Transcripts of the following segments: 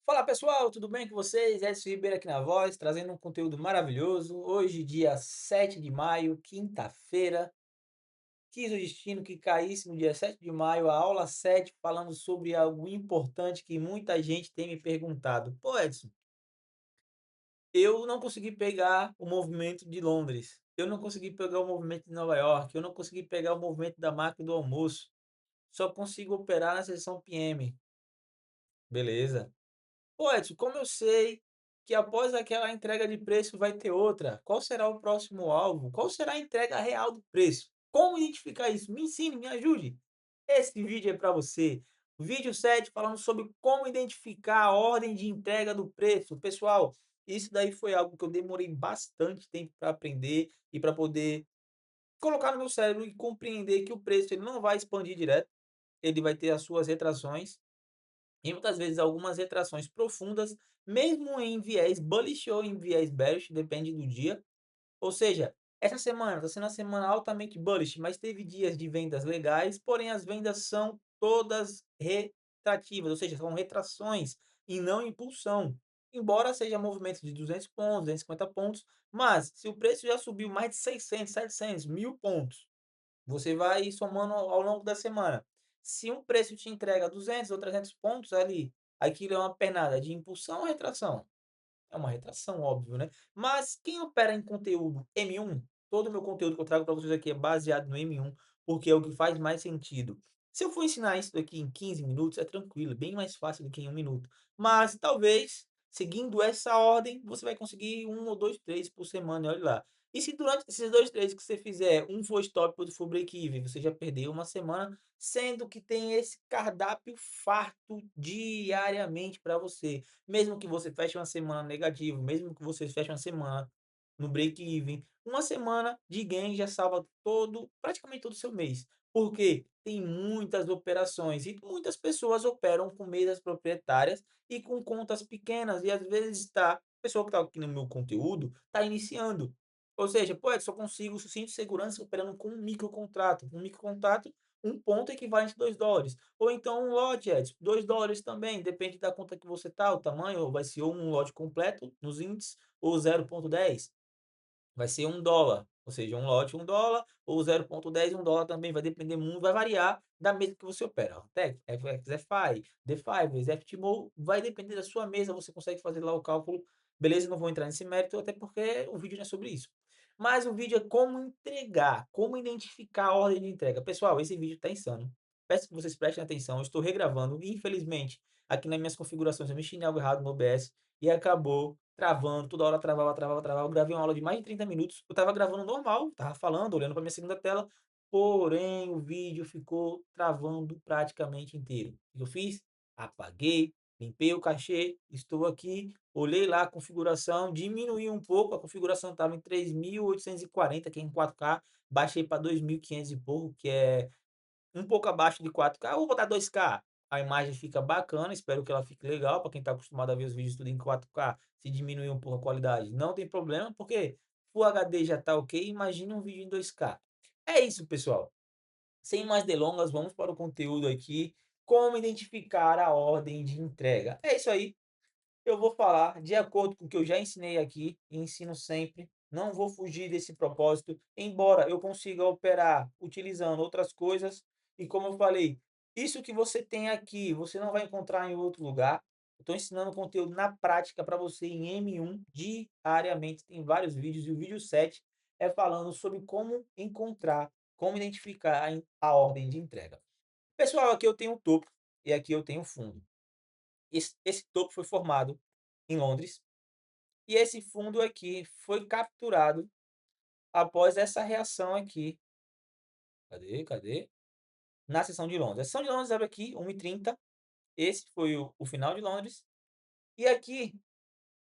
Fala pessoal, tudo bem com vocês? Edson Ribeiro aqui na voz, trazendo um conteúdo maravilhoso. Hoje, dia 7 de maio, quinta-feira. Quis o destino que caísse no dia 7 de maio, a aula 7, falando sobre algo importante que muita gente tem me perguntado. Pô, Edson, eu não consegui pegar o movimento de Londres, eu não consegui pegar o movimento de Nova York, eu não consegui pegar o movimento da máquina do almoço, só consigo operar na sessão PM. Beleza. Pô, Edson, como eu sei que após aquela entrega de preço vai ter outra? Qual será o próximo alvo? Qual será a entrega real do preço? Como identificar isso? Me ensine, me ajude. Esse vídeo é para você. Vídeo 7 falando sobre como identificar a ordem de entrega do preço. Pessoal, isso daí foi algo que eu demorei bastante tempo para aprender e para poder colocar no meu cérebro e compreender que o preço ele não vai expandir direto, ele vai ter as suas retrações e muitas vezes algumas retrações profundas, mesmo em viés bullish ou em viés bearish, depende do dia. Ou seja, essa semana está sendo uma semana altamente bullish, mas teve dias de vendas legais, porém as vendas são todas retrativas, ou seja, são retrações e não impulsão. Embora seja movimento de 200 pontos, 250 pontos, mas se o preço já subiu mais de 600, 700, 1000 pontos, você vai somando ao longo da semana. Se um preço te entrega 200 ou 300 pontos ali, aquilo é uma pernada de impulsão ou retração? É uma retração, óbvio, né. Mas quem opera em conteúdo M1, todo o meu conteúdo que eu trago para vocês aqui é baseado no M1, porque é o que faz mais sentido. Se eu for ensinar isso daqui em 15 minutos, é tranquilo, é bem mais fácil do que em 1 minuto. Mas talvez, seguindo essa ordem, você vai conseguir um ou 2 trades por semana e olhe lá. E se durante esses 2 trades que você fizer, um for stop e outro for break even, você já perdeu uma semana, sendo que tem esse cardápio farto diariamente para você. Mesmo que você feche uma semana negativo, mesmo que você feche uma semana no break even, uma semana de gain já salva praticamente todo o seu mês. Porque tem muitas operações e muitas pessoas operam com mesas proprietárias e com contas pequenas e às vezes está, a pessoa que está aqui no meu conteúdo está iniciando. Ou seja, pô, eu só consigo, sinto segurança operando com um microcontrato. Um microcontrato, um ponto equivalente a $2. Ou então um lote, Edson, $2 também, depende da conta que você tá, o tamanho, ou vai ser ou um lote completo nos índices, ou 0,10, vai ser $1, ou seja, um lote $1, ou 0,10 $1 também, vai depender muito, vai variar da mesa que você opera. Tech, FXFI, DeFi, FTMO, vai depender da sua mesa, você consegue fazer lá o cálculo, beleza? Não vou entrar nesse mérito, até porque o vídeo não é sobre isso. Mas o vídeo é como entregar, como identificar a ordem de entrega. Pessoal, esse vídeo tá insano. Peço que vocês prestem atenção, eu estou regravando, e infelizmente, aqui nas minhas configurações, eu mexi em algo errado no OBS e acabou travando, toda hora travava. Eu gravei uma aula de mais de 30 minutos, eu estava gravando normal, estava falando, olhando para minha segunda tela, porém o vídeo ficou travando praticamente inteiro. O que eu fiz? Apaguei, limpei o cachê, estou aqui, olhei lá a configuração, diminuí um pouco, a configuração estava em 3.840, que é em 4K, baixei para 2.500 e pouco, que é um pouco abaixo de 4K, eu vou botar 2K. A imagem fica bacana, espero que ela fique legal para quem está acostumado a ver os vídeos tudo em 4K. Se diminuir um pouco a qualidade, não tem problema, porque o HD já está ok, imagine um vídeo em 2K. É isso, pessoal. Sem mais delongas, vamos para o conteúdo aqui. Como identificar a ordem de entrega. É isso aí. Eu vou falar de acordo com o que eu já ensinei aqui e ensino sempre. Não vou fugir desse propósito, embora eu consiga operar utilizando outras coisas. E como eu falei, isso que você tem aqui, você não vai encontrar em outro lugar. Estou ensinando conteúdo na prática para você em M1 diariamente. Tem vários vídeos e o vídeo 7 é falando sobre como encontrar, como identificar a ordem de entrega. Pessoal, aqui eu tenho o topo e aqui eu tenho o fundo. Esse topo foi formado em Londres e esse fundo aqui foi capturado após essa reação aqui. Cadê? Na sessão de Londres. A sessão de Londres abre aqui 1h30. Esse foi o final de Londres. E aqui,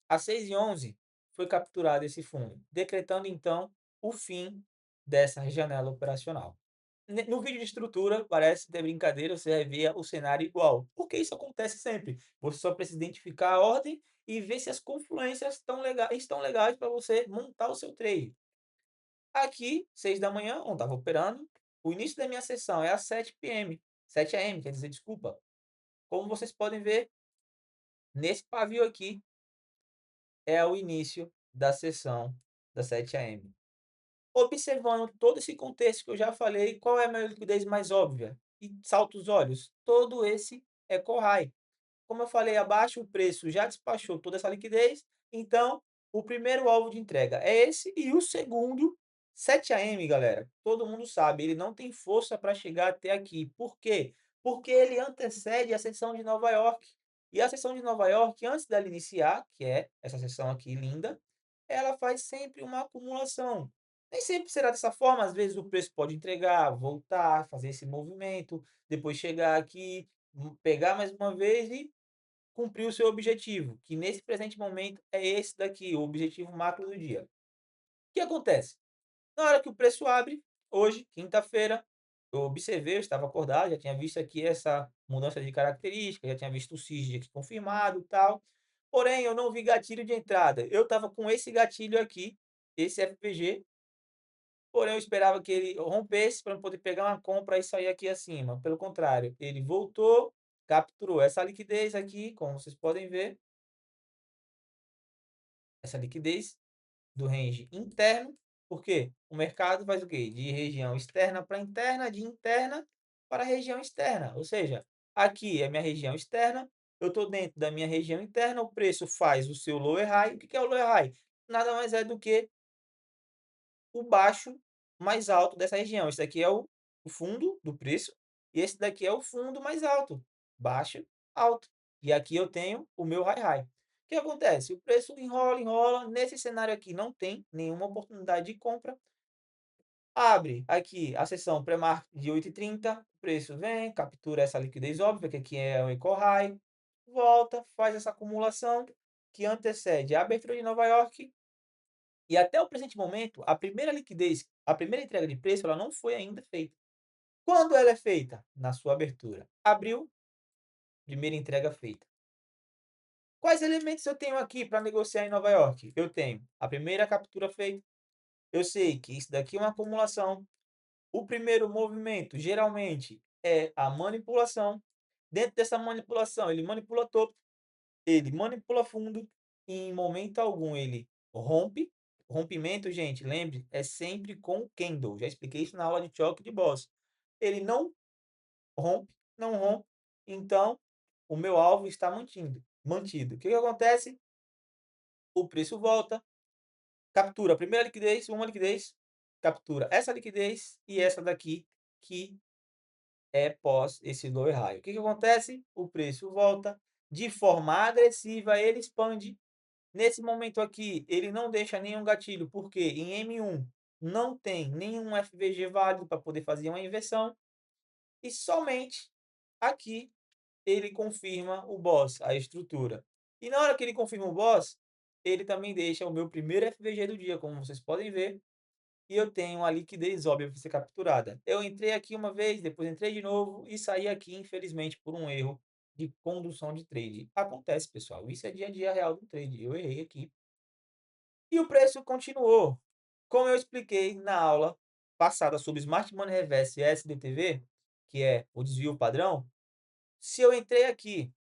às 6h11, foi capturado esse fundo, decretando então o fim dessa janela operacional. No vídeo de estrutura, parece ter brincadeira, você vai ver o cenário igual, porque isso acontece sempre. Você só precisa identificar a ordem e ver se as confluências estão legais para você montar o seu trade. Aqui, 6 da manhã, onde estava operando, o início da minha sessão é às 7 p.m., 7 a.m., quer dizer, desculpa. Como vocês podem ver, Nesse pavio aqui é o início da sessão das 7 AM. Observando todo esse contexto que eu já falei, qual é a minha liquidez mais óbvia e salta os olhos? Todo esse Eco High. Como eu falei abaixo, o preço já despachou toda essa liquidez, então o primeiro alvo de entrega é esse e o segundo, 7 AM, galera, todo mundo sabe, ele não tem força para chegar até aqui. Por quê? Porque ele antecede a sessão de Nova York. E a sessão de Nova York, antes dela iniciar, que é essa sessão aqui linda, ela faz sempre uma acumulação. Nem sempre será dessa forma, às vezes o preço pode entregar, voltar, fazer esse movimento, depois chegar aqui, pegar mais uma vez e cumprir o seu objetivo, que nesse presente momento é esse daqui, o objetivo macro do dia. O que acontece? Na hora que o preço abre, hoje, quinta-feira, eu observei, eu estava acordado, já tinha visto aqui essa mudança de característica, já tinha visto o CISD aqui confirmado e tal. Porém, eu não vi gatilho de entrada. Eu estava com esse gatilho aqui, esse FPG, porém eu esperava que ele rompesse para eu poder pegar uma compra e sair aqui acima. Pelo contrário, ele voltou, capturou essa liquidez aqui, como vocês podem ver, essa liquidez do range interno, porque o mercado faz o quê? De região externa para interna, de interna para região externa. Ou seja, aqui é minha região externa, eu estou dentro da minha região interna, o preço faz o seu lower high. O que é o lower high? Nada mais é do que o baixo mais alto dessa região. Esse daqui é o fundo do preço e esse daqui é o fundo mais alto, baixo, alto. E aqui eu tenho o meu high high. O que acontece? O preço enrola, enrola. Nesse cenário aqui não tem nenhuma oportunidade de compra. Abre aqui a sessão pré-market de 8h30, o preço vem, captura essa liquidez óbvia, que aqui é o Eco High, volta, faz essa acumulação que antecede a abertura de Nova York e até o presente momento, a primeira liquidez, a primeira entrega de preço, ela não foi ainda feita. Quando ela é feita? Na sua abertura. Abriu, primeira entrega feita. Quais elementos eu tenho aqui para negociar em Nova York? Eu tenho a primeira captura feita. Eu sei que isso daqui é uma acumulação. O primeiro movimento, geralmente, é a manipulação. Dentro dessa manipulação, ele manipula topo, ele manipula fundo e em momento algum ele rompe. Rompimento, gente, lembre, é sempre com candle. Já expliquei isso na aula de choque de boss. Ele não rompe, não rompe, então o meu alvo está mantido. O que acontece? O preço volta, captura a primeira liquidez, uma liquidez, captura essa liquidez e essa daqui, que é pós esse lower high. O que acontece? O preço volta de forma agressiva, ele expande. Nesse momento aqui, ele não deixa nenhum gatilho, porque em M1 não tem nenhum FVG válido para poder fazer uma inversão. E somente aqui ele confirma o boss, a estrutura. E na hora que ele confirma o boss, ele também deixa o meu primeiro FVG do dia, como vocês podem ver. E eu tenho a liquidez óbvia para ser capturada. Eu entrei aqui uma vez, depois entrei de novo e saí aqui, infelizmente, por um erro de condução de trade. Acontece, pessoal. Isso é dia a dia real do trade. Eu errei aqui. E o preço continuou. Como eu expliquei na aula passada sobre Smart Money Reverse e SDTV, que é o desvio padrão, se eu entrei aqui,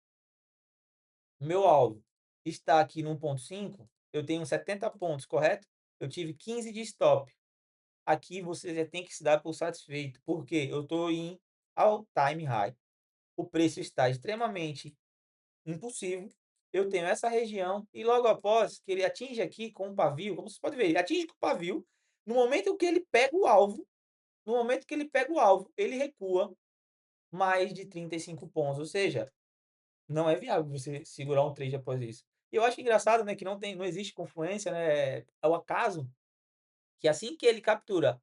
meu alvo está aqui no 1.5, eu tenho 70 pontos, correto? Eu tive 15 de stop. Aqui você já tem que se dar por satisfeito, porque eu estou em all time high. O preço está extremamente impulsivo. Eu tenho essa região e logo após que ele atinge aqui com o pavio, como você pode ver, ele atinge com o pavio. No momento que ele pega o alvo, no momento que ele pega o alvo, ele recua mais de 35 pontos, ou seja, não é viável você segurar um trade após isso. E eu acho engraçado, né, que não existe confluência, né, é o acaso que assim que ele captura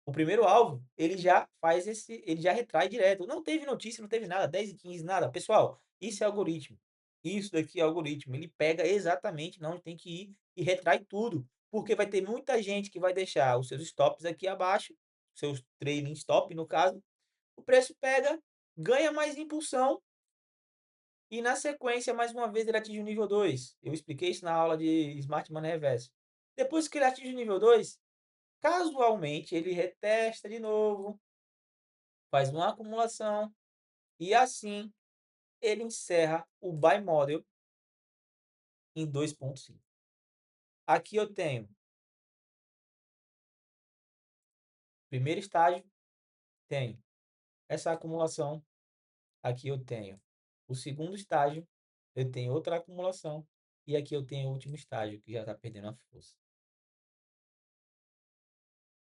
o primeiro alvo, ele já retrai direto. Não teve notícia, não teve nada, 10 e 15 nada. Pessoal, isso é algoritmo. Isso daqui é algoritmo. Ele pega exatamente onde tem que ir e retrai tudo. Porque vai ter muita gente que vai deixar os seus stops aqui abaixo, seus trailing stop, no caso. O preço pega, ganha mais impulsão e na sequência, mais uma vez, ele atinge o nível 2. Eu expliquei isso na aula de Smart Money Reverse. Depois que ele atinge o nível 2, casualmente ele retesta de novo, faz uma acumulação e assim ele encerra o buy model em 2,5. Aqui eu tenho primeiro estágio, tenho essa acumulação. Aqui eu tenho o segundo estágio, eu tenho outra acumulação. E aqui eu tenho o último estágio, que já está perdendo a força.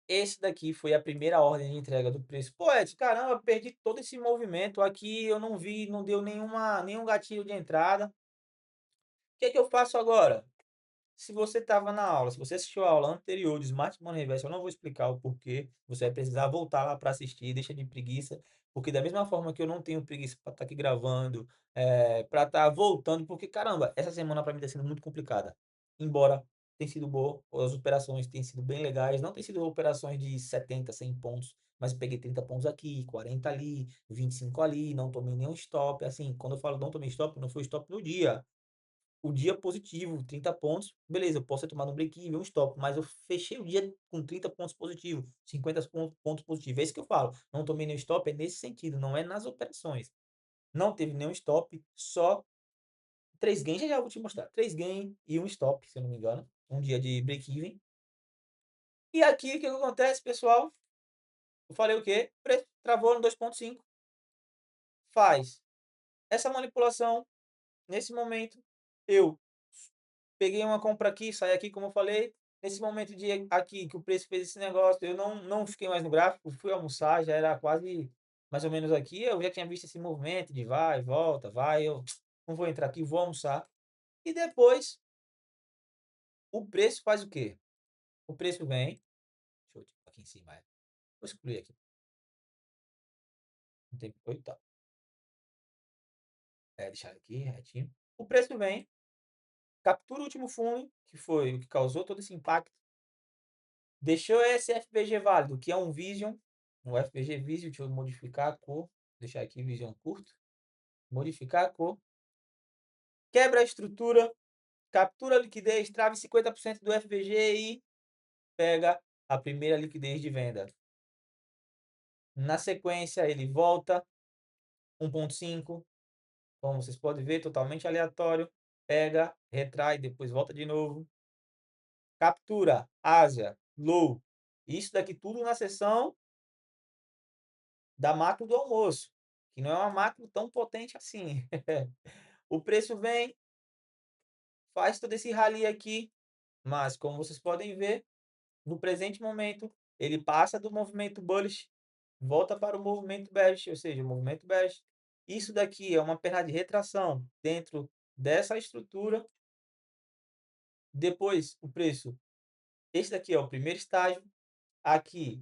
Esse daqui foi a primeira ordem de entrega do preço. Pô, Edson, caramba, eu perdi todo esse movimento aqui, eu não vi, não deu nenhum gatilho de entrada. O que é que eu faço agora? Se você estava na aula, se você assistiu a aula anterior de Smart Money Reverse, eu não vou explicar o porquê. Você vai precisar voltar lá para assistir, deixa de preguiça, porque da mesma forma que eu não tenho preguiça para estar aqui gravando, para estar voltando, porque caramba, essa semana para mim está sendo muito complicada. Embora tenha sido boa, as operações têm sido bem legais, não tem sido operações de 70, 100 pontos, mas eu peguei 30 pontos aqui, 40 ali, 25 ali, não tomei nenhum stop. Assim, quando eu falo não tomei stop, não foi stop no dia, o dia positivo, 30 pontos, beleza, eu posso ter tomado um break-even, um stop, mas eu fechei o dia com 30 pontos positivos, 50 pontos positivos. É isso que eu falo. Não tomei nenhum stop, é nesse sentido, não é nas operações. Não teve nenhum stop, só 3 gains, já vou te mostrar. 3 gains e um stop, se eu não me engano. Um dia de break-even. E aqui, o que acontece, pessoal? Eu falei o quê? O preço travou no 2,5. Faz essa manipulação. Nesse momento, eu peguei uma compra aqui, saí aqui, como eu falei. Nesse momento de aqui que o preço fez esse negócio, eu não fiquei mais no gráfico, fui almoçar, já era quase mais ou menos aqui. Eu já tinha visto esse movimento de vai, volta, vai. Eu não vou entrar aqui, vou almoçar. E depois, o preço faz o quê? O preço vem. Deixa eu tirar aqui em cima. Vou excluir aqui. Não tem. Eita. Deixar aqui retinho. O preço vem, captura o último fundo, que foi o que causou todo esse impacto. Deixou esse FBG válido, que é um Vision, um FBG Vision. Deixa eu modificar a cor, deixar aqui Vision curto, modificar a cor, quebra a estrutura, captura a liquidez, trave 50% do FBG e pega a primeira liquidez de venda. Na sequência, ele volta 1,5, como vocês podem ver, totalmente aleatório, pega, retrai, depois volta de novo, captura, Ásia, low, isso daqui tudo na sessão da macro do almoço, que não é uma macro tão potente assim. O preço vem, faz todo esse rally aqui, mas como vocês podem ver, no presente momento, ele passa do movimento bullish, volta para o movimento bearish, ou seja, o movimento bearish. Isso daqui é uma perna de retração dentro dessa estrutura. Depois, o preço, esse daqui é o primeiro estágio. Aqui,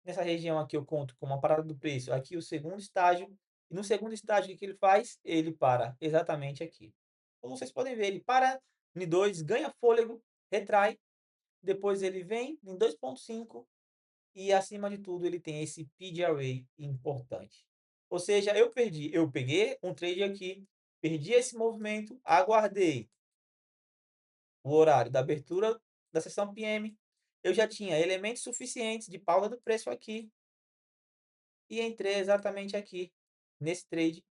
nessa região aqui eu conto como a parada do preço. Aqui o segundo estágio. E no segundo estágio, o que ele faz? Ele para exatamente aqui. Como vocês podem ver, ele para em 2, ganha fôlego, retrai. Depois ele vem em 2,5 e acima de tudo ele tem esse PGRA importante. Ou seja, eu peguei um trade aqui, perdi esse movimento, aguardei o horário da abertura da sessão PM, eu já tinha elementos suficientes de pausa do preço aqui e entrei exatamente aqui nesse trade